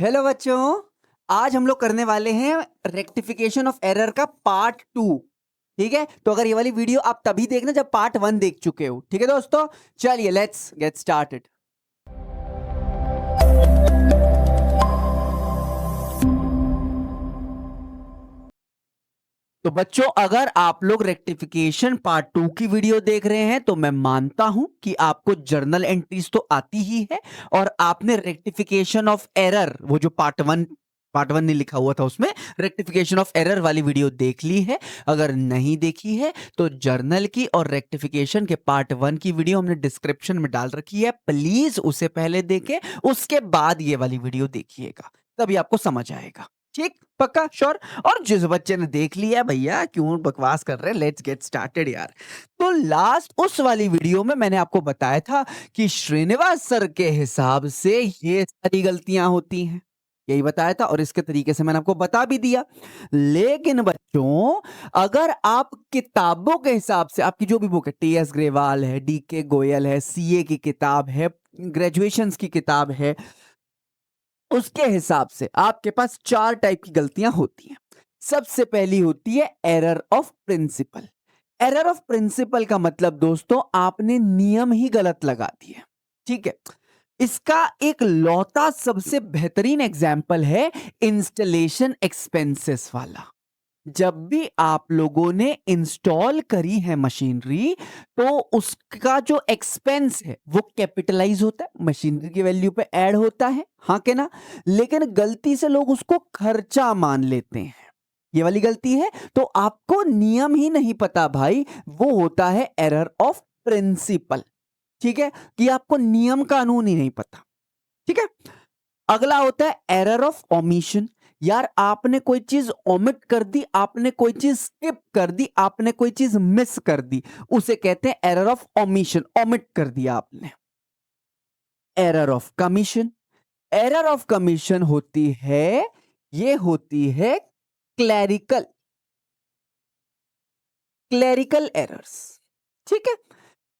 Hello बच्चों, आज हम लोग करने वाले हैं रेक्टिफिकेशन ऑफ एरर का पार्ट 2। ठीक है, तो अगर ये वाली वीडियो आप तभी देखना जब पार्ट 1 देख चुके हो। ठीक है दोस्तों, चलिए लेट्स गेट स्टार्टेड। तो बच्चों, अगर आप लोग रेक्टिफिकेशन पार्ट 2 की वीडियो देख रहे हैं तो मैं मानता हूं कि आपको जर्नल एंट्रीज तो आती ही है और आपने रेक्टिफिकेशन ऑफ एरर, वो जो पार्ट 1 नहीं लिखा हुआ था उसमें रेक्टिफिकेशन ऑफ एरर वाली वीडियो देख ली है। अगर नहीं देखी है तो जर्नल की और रेक्टिफिकेशन के पार्ट 1 की वीडियो हमने डिस्क्रिप्शन में डाल रखी है, प्लीज उसे पहले देखें, उसके बाद ये वाली वीडियो देखिएगा, तभी आपको समझ आएगा। ठीक, पक्का, श्योर। और जिस बच्चे ने देख लिया, भैया क्यों बकवास कर रहे हैं, लेट्स गेट स्टार्टेड यार। तो लास्ट उस वाली वीडियो में मैंने आपको बताया था कि श्रीनिवास सर के हिसाब से ये सारी गलतियां होती हैं, यही बताया था और इसके तरीके से मैंने आपको बता भी दिया। लेकिन बच्चों, अगर आप किताबों के हिसाब से, आपकी जो भी बुक है, टी.एस. ग्रेवाल है, डी.के. गोयल है, सीए की किताब है, ग्रेजुएशंस की किताब है, उसके हिसाब से आपके पास 4 टाइप की गलतियां होती हैं। सबसे पहली होती है error of principle. Error of principle का मतलब दोस्तों, आपने नियम ही गलत लगा दिए। ठीक है, इसका एक लौता सबसे बेहतरीन एग्जाम्पल है इंस्टॉलेशन एक्सपेंसेस वाला। जब भी आप लोगों ने इंस्टॉल करी है मशीनरी, तो उसका जो एक्सपेंस है वो कैपिटलाइज होता है, मशीनरी की वैल्यू पे ऐड होता है, हाँ के ना। लेकिन गलती से लोग उसको खर्चा मान लेते हैं, ये वाली गलती है। तो आपको नियम ही नहीं पता भाई, वो होता है एरर ऑफ प्रिंसिपल। ठीक है, कि आपको नियम कानून ही नहीं पता। ठीक है, अगला होता है एरर ऑफ ओमिशन। यार, आपने कोई चीज ओमिट कर दी, आपने कोई चीज स्किप कर दी, आपने कोई चीज मिस कर दी, उसे कहते हैं एरर ऑफ ओमिशन, ओमिट कर दिया आपने। Error of commission. Error of commission होती है, ये होती है क्लैरिकल क्लैरिकल एरर्स। ठीक है,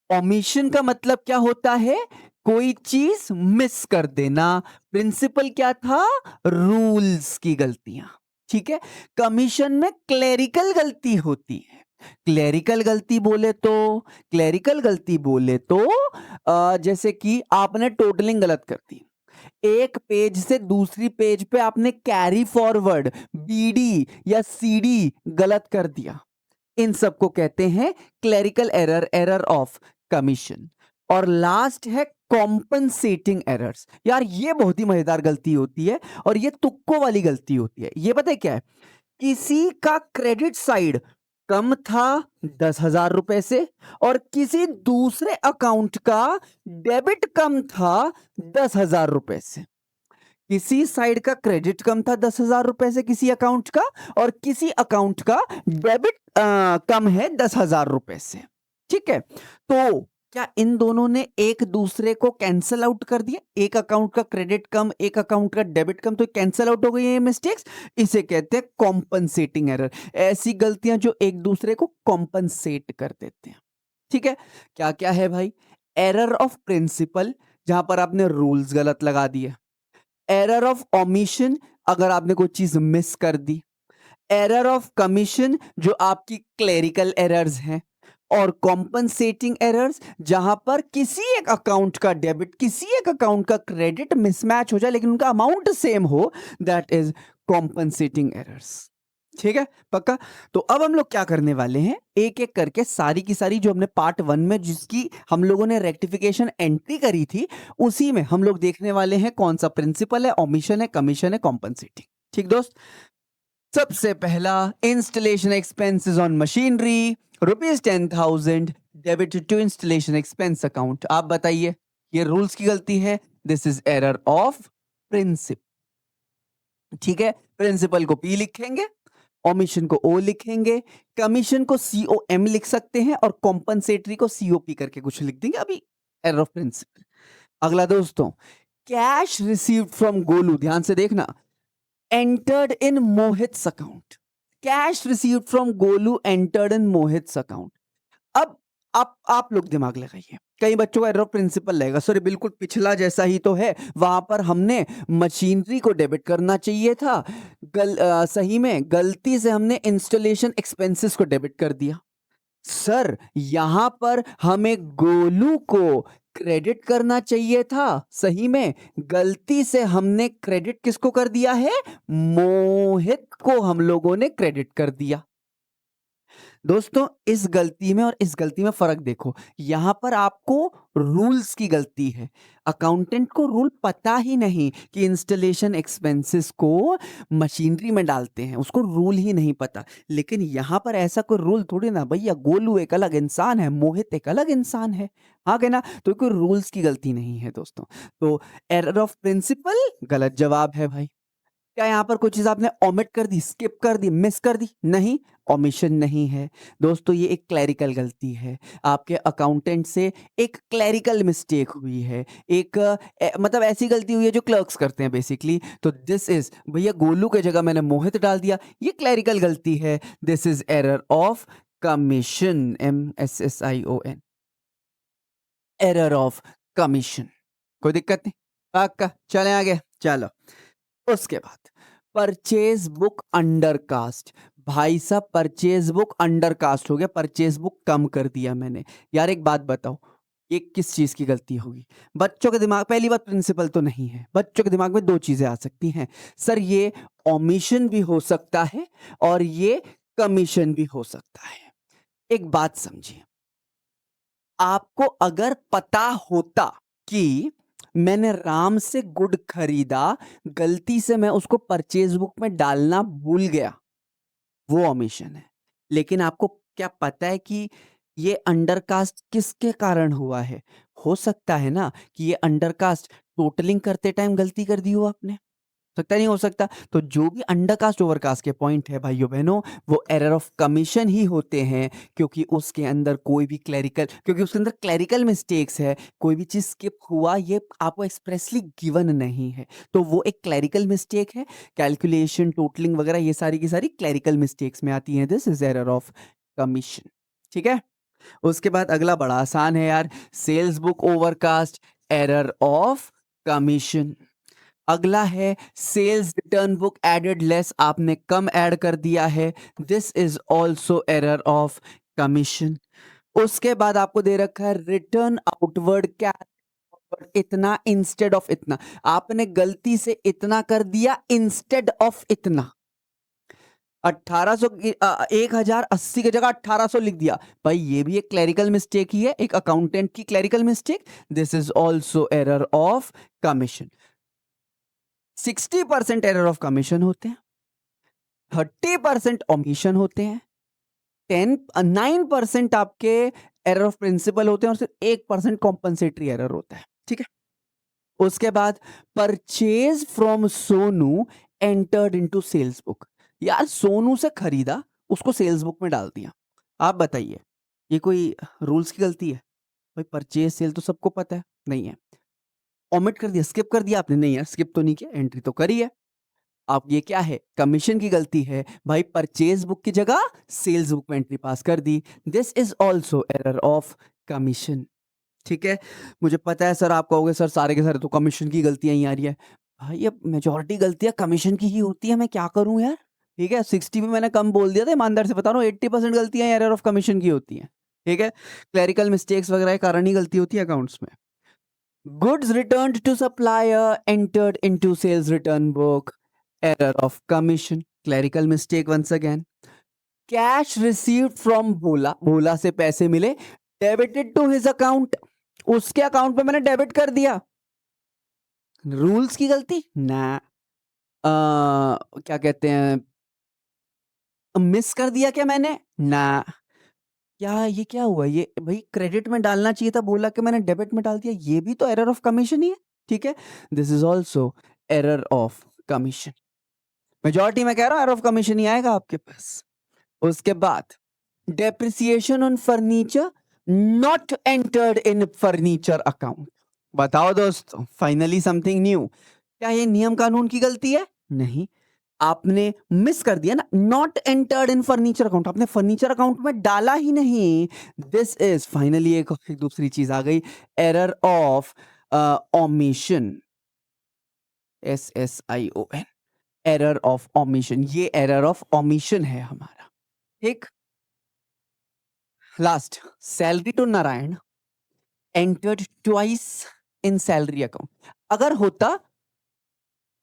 ओमिशन का मतलब क्या होता है? कोई चीज मिस कर देना। प्रिंसिपल क्या था? रूल्स की गलतियां। ठीक है, कमीशन में क्लेरिकल गलती होती है। क्लेरिकल गलती बोले तो जैसे कि आपने टोटलिंग गलत कर दी, एक पेज से दूसरी पेज पे आपने कैरी फॉरवर्ड बीडी या सीडी गलत कर दिया, इन सबको कहते हैं clerical error, error of commission. और लास्ट है कॉम्पनसेटिंग एरर्स। यार, ये बहुत ही मजेदार गलती होती है और ये तुक्कों वाली गलती होती है। ये पता है क्या है? किसी का क्रेडिट साइड कम था 10,000 रुपए से और किसी दूसरे अकाउंट का डेबिट कम था 10,000 रुपए से। किसी साइड का क्रेडिट कम था 10,000 रुपए से किसी अकाउंट का, और किसी अकाउंट का डेबिट कम है 10,000 रुपए से। ठीक है, तो क्या इन दोनों ने एक दूसरे को कैंसल आउट कर दिया? एक अकाउंट का क्रेडिट कम, एक अकाउंट का डेबिट कम, तो कैंसल आउट हो गई ये मिस्टेक्स। इसे कहते हैं कॉम्पनसेटिंग एरर। ऐसी गलतियां जो एक दूसरे को कॉम्पनसेट कर देते हैं। ठीक है, क्या क्या है भाई? एरर ऑफ प्रिंसिपल, जहां पर आपने रूल्स गलत लगा दिए। एरर ऑफ ओमिशन, अगर आपने कोई चीज मिस कर दी। एरर ऑफ कमीशन, जो आपकी क्लेरिकल एरर्स हैं। और कॉम्पनसेटिंग एरर्स, जहां पर किसी एक अकाउंट का डेबिट, किसी एक अकाउंट का क्रेडिट मिसमैच हो जाए लेकिन उनका अमाउंट सेम हो, दैट इज कॉम्पनसेटिंग एरर्स। ठीक है, पक्का। तो अब हम लोग क्या करने वाले हैं, एक एक करके सारी की सारी जो हमने पार्ट 1 में जिसकी हम लोगों ने रेक्टिफिकेशन एंट्री करी थी, उसी में हम लोग देखने वाले हैं कौन सा प्रिंसिपल है, ओमिशन है, कमीशन है, कॉम्पनसेटिंग। ठीक दोस्त, सबसे पहला installation expenses on machinery ₹10,000 debited to installation expense account. आप बताइए, ये रूल्स की गलती है, this is error of principle. ठीक है, प्रिंसिपल को पी लिखेंगे, ओमिशन को ओ लिखेंगे, कमीशन को COM लिख सकते हैं और कॉम्पनसेटरी को COP करके कुछ लिख देंगे। अभी एरर ऑफ प्रिंसिपल। अगला दोस्तों, कैश रिसीव्ड फ्रॉम गोलू, ध्यान से देखना, entered in Mohit's account. Cash received from Golu entered in Mohit's account. अब आप लोग दिमाग लगाइए, कई बच्चों का एरर ऑफ प्रिंसिपल रहेगा, सर बिल्कुल पिछला जैसा ही तो है, वहां पर हमने मशीनरी को डेबिट करना चाहिए था, सही में गलती से हमने इंस्टॉलेशन एक्सपेंसेस को डेबिट कर दिया। सर यहां पर हमें गोलू को क्रेडिट करना चाहिए था, सही में गलती से हमने क्रेडिट किसको कर दिया है, मोहित को हम लोगों ने क्रेडिट कर दिया। दोस्तों इस गलती में और इस गलती में फर्क देखो, यहां पर आपको रूल्स की गलती है, अकाउंटेंट को रूल पता ही नहीं कि इंस्टॉलेशन एक्सपेंसेस को मशीनरी में डालते हैं, उसको रूल ही नहीं पता। लेकिन यहां पर ऐसा कोई रूल थोड़ी ना भैया, गोलू एक अलग इंसान है, मोहित एक अलग इंसान है, हाँ क्या ना, तो कोई रूल्स की गलती नहीं है दोस्तों। तो एरर ऑफ प्रिंसिपल गलत जवाब है भाई। क्या यहाँ पर कोई चीज आपने ओमिट कर दी, स्किप कर दी, मिस कर दी? नहीं, ओमिशन नहीं है दोस्तों, ये एक क्लैरिकल गलती है, आपके अकाउंटेंट से एक क्लैरिकल मिस्टेक हुई है, एक मतलब ऐसी गलती हुई है जो क्लर्क्स करते हैं बेसिकली। तो दिस इज भैया गोलू के जगह मैंने मोहित डाल दिया, ये क्लैरिकल गलती है, this is error of commission, MSSION, error of commission. कोई दिक्कत नहीं, पक्का चले आगे, चलो। उसके बाद परचेज बुक अंडर कास्ट, भाई साहब परचेज बुक अंडर कास्ट हो गया, परचेज बुक कम कर दिया मैंने। यार एक बात बताओ, ये किस चीज की गलती होगी? बच्चों के दिमाग, पहली बात प्रिंसिपल तो नहीं है, बच्चों के दिमाग में दो चीजें आ सकती हैं, सर ये ओमिशन भी हो सकता है और ये कमीशन भी हो सकता है। एक बात समझिए, आपको अगर पता होता कि मैंने राम से गुड खरीदा, गलती से मैं उसको परचेज बुक में डालना भूल गया, वो ओमिशन है। लेकिन आपको क्या पता है कि ये अंडरकास्ट किसके कारण हुआ है? हो सकता है ना कि ये अंडरकास्ट टोटलिंग करते टाइम गलती कर दी हो आपने, सकता नहीं हो सकता? तो जो भी अंडरकास्ट ओवरकास्ट के पॉइंट है भाइयों बहनों, वो एरर ऑफ कमीशन ही होते हैं, क्योंकि उसके अंदर कोई भी क्लैरिकल मिस्टेक्स है, कोई भी चीज स्किप हुआ, ये आपको एक्सप्रेसली गिवन नहीं है, तो वो एक क्लैरिकल मिस्टेक है। कैलकुलेशन, टोटलिंग वगैरह ये सारी की सारी क्लैरिकल मिस्टेक्स में आती हैं, this is error of commission. ठीक है, उसके बाद अगला बड़ा आसान है यार, sales book overcast, error of commission. अगला है sales return book added less, आपने कम ऐड कर दिया है, this is also error of commission. उसके बाद आपको दे रखा है रिटर्न आउटवर्ड कैश, इतना इंस्टेड ऑफ इतना, आपने गलती से इतना कर दिया इंस्टेड ऑफ इतना, 1800 1080 की जगह 1800 लिख दिया, भाई ये भी एक क्लैरिकल मिस्टेक ही है, एक अकाउंटेंट की clerical mistake, this is also error of commission. 60% error of commission होते हैं, 30% ओमिशन होते हैं, 9% आपके एरर ऑफ प्रिंसिपल होते हैं और सिर्फ 1% कॉम्पनसेटरी एरर होता है। ठीक है, उसके बाद purchase from Sonu entered into sales book, यार सोनू से खरीदा, उसको सेल्स बुक में डाल दिया, आप बताइए ये कोई रूल्स की गलती है? भाई परचेज सेल तो सबको पता है, नहीं है, ओमिट कर दिया, स्किप कर दिया आपने, नहीं यार स्किप तो नहीं किया, एंट्री तो करी है आप, ये क्या है, कमीशन की गलती है भाई, परचेज बुक की जगह सेल्स बुक में एंट्री पास कर दी, this is also error of commission. ठीक है, मुझे पता है सर आप कहोगे सर सारे के सारे तो कमीशन की गलतियां ही आ रही है, भाई अब मेजोरिटी गलतियां कमीशन की ही होती है, मैं क्या करूं यार। ठीक है, 60 भी मैंने कम बोल दिया था, ईमानदार से बता रहा हूँ 80% गलतियां एरर ऑफ कमीशन की होती हैं। ठीक है, क्लैरिकल मिस्टेक्स वगैरह के कारण ही गलती होती है अकाउंट्स में। Goods returned to supplier entered into sales return book. Error of commission. Clerical mistake once again. Cash received from भोला, भोला से पैसे मिले, debited to his account. उसके अकाउंट पे मैंने डेबिट कर दिया, रूल्स की गलती ना, क्या कहते हैं, मिस कर दिया क्या मैंने ना, क्या ये क्या हुआ, ये भाई क्रेडिट में डालना चाहिए था, बोला कि मैंने डेबिट में डाल दिया, ये भी तो एरर ऑफ कमीशन ही है। ठीक है, this is also error of commission, majority में कह रहा हूं एरर ऑफ कमीशन ही आएगा आपके पास। उसके बाद depreciation on furniture not entered in furniture account, बताओ दोस्तों, फाइनली समथिंग न्यू, क्या ये नियम कानून की गलती है? नहीं, आपने मिस कर दिया ना, not entered in furniture account, आपने फर्नीचर अकाउंट में डाला ही नहीं। दिस इज फाइनली एक दूसरी चीज आ गई, error of omission, SSION, error of omission, ये एरर ऑफ ओमिशन है हमारा। ठीक, last, salary to Narayan entered twice in salary account. अगर होता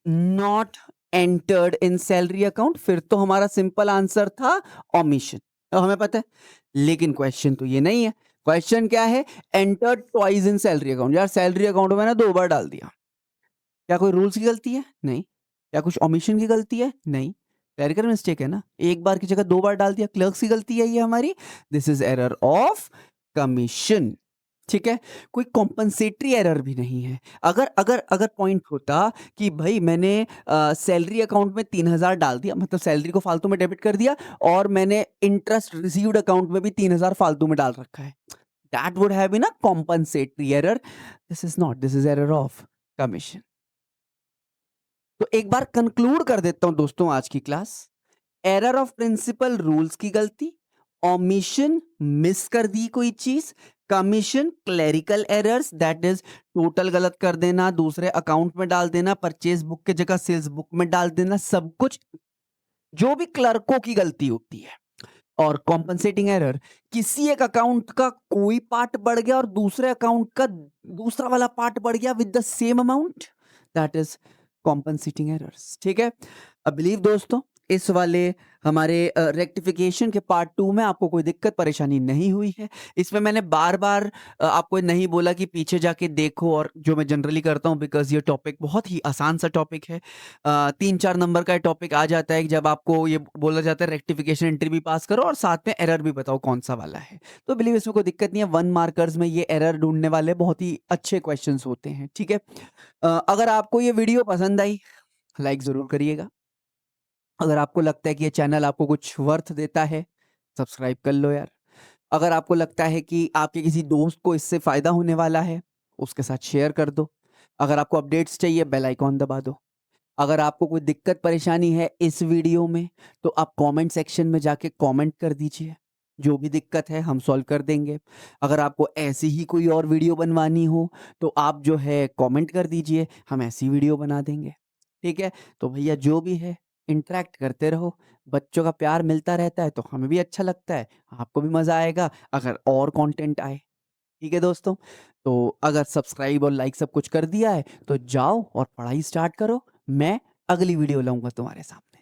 not entered in salary account, फिर तो हमारा सिंपल आंसर था ओमिशन, तो हमें पता है। लेकिन क्वेश्चन तो ये नहीं है, क्वेश्चन क्या है, entered twice in salary account. यार सैलरी अकाउंट में ना 2 बार डाल दिया, क्या कोई रूल्स की गलती है? नहीं। क्या कुछ ओमिशन की गलती है? नहीं। क्लरिकल मिस्टेक है ना, एक बार की जगह 2 बार डाल दिया, क्लर्क्स की गलती है ये हमारी। This is error of commission. ठीक है, कोई कॉम्पनसेटरी एरर भी नहीं है। अगर अगर अगर पॉइंट होता कि भाई मैंने सैलरी अकाउंट में 3000 डाल दिया, मतलब सैलरी को फालतू में डेबिट कर दिया, और मैंने इंटरेस्ट रिसीव्ड अकाउंट में भी 3000 फालतू में डाल रखा है, that would have been a compensatory error. This is not, this is error of commission. तो एक बार कंक्लूड कर देता हूं दोस्तों आज की class. Error of principle, rules की गलती, ओमिशन, मिस कर दी कोई चीज, commission, clerical errors, that is total गलत कर देना, दूसरे अकाउंट में डाल देना, परचेज बुक के जगह सेल्स बुक में डाल देना, सब कुछ जो भी क्लर्कों की गलती होती है। और कॉम्पनसेटिंग एरर, किसी एक अकाउंट का कोई पार्ट बढ़ गया और दूसरे अकाउंट का दूसरा वाला पार्ट बढ़ गया with the same amount, that is compensating errors. ठीक है, आई बिलीव दोस्तों इस वाले हमारे रेक्टिफिकेशन के पार्ट 2 में आपको कोई दिक्कत परेशानी नहीं हुई है। इसमें मैंने बार बार आपको नहीं बोला कि पीछे जाके देखो, और जो मैं जनरली करता हूं, बिकॉज ये टॉपिक बहुत ही आसान सा टॉपिक है। 3-4 नंबर का टॉपिक आ जाता है जब आपको ये बोला जाता है रेक्टिफिकेशन एंट्री भी पास करो और साथ में एरर भी बताओ कौन सा वाला है। तो बिलीव इसमें कोई दिक्कत नहीं है, 1 मार्कर्स में ये एरर ढूंढने वाले बहुत ही अच्छे क्वेश्चंस होते हैं। ठीक है, अगर आपको ये वीडियो पसंद आई, लाइक जरूर करिएगा। अगर आपको लगता है कि ये चैनल आपको कुछ वर्थ देता है, सब्सक्राइब कर लो यार। अगर आपको लगता है कि आपके किसी दोस्त को इससे फायदा होने वाला है, उसके साथ शेयर कर दो। अगर आपको अपडेट्स चाहिए, बेल आइकॉन दबा दो। अगर आपको कोई दिक्कत परेशानी है इस वीडियो में, तो आप कमेंट सेक्शन में जाके कमेंट कर दीजिए, जो भी दिक्कत है हम सॉल्व कर देंगे। अगर आपको ऐसी ही कोई और वीडियो बनवानी हो, तो आप जो है कमेंट कर दीजिए, हम ऐसी वीडियो बना देंगे। ठीक है, तो भैया जो भी है इंटरेक्ट करते रहो, बच्चों का प्यार मिलता रहता है तो हमें भी अच्छा लगता है, आपको भी मज़ा आएगा अगर और कंटेंट आए। ठीक है दोस्तों, तो अगर सब्सक्राइब और लाइक सब कुछ कर दिया है तो जाओ और पढ़ाई स्टार्ट करो। मैं अगली वीडियो लाऊंगा तुम्हारे सामने।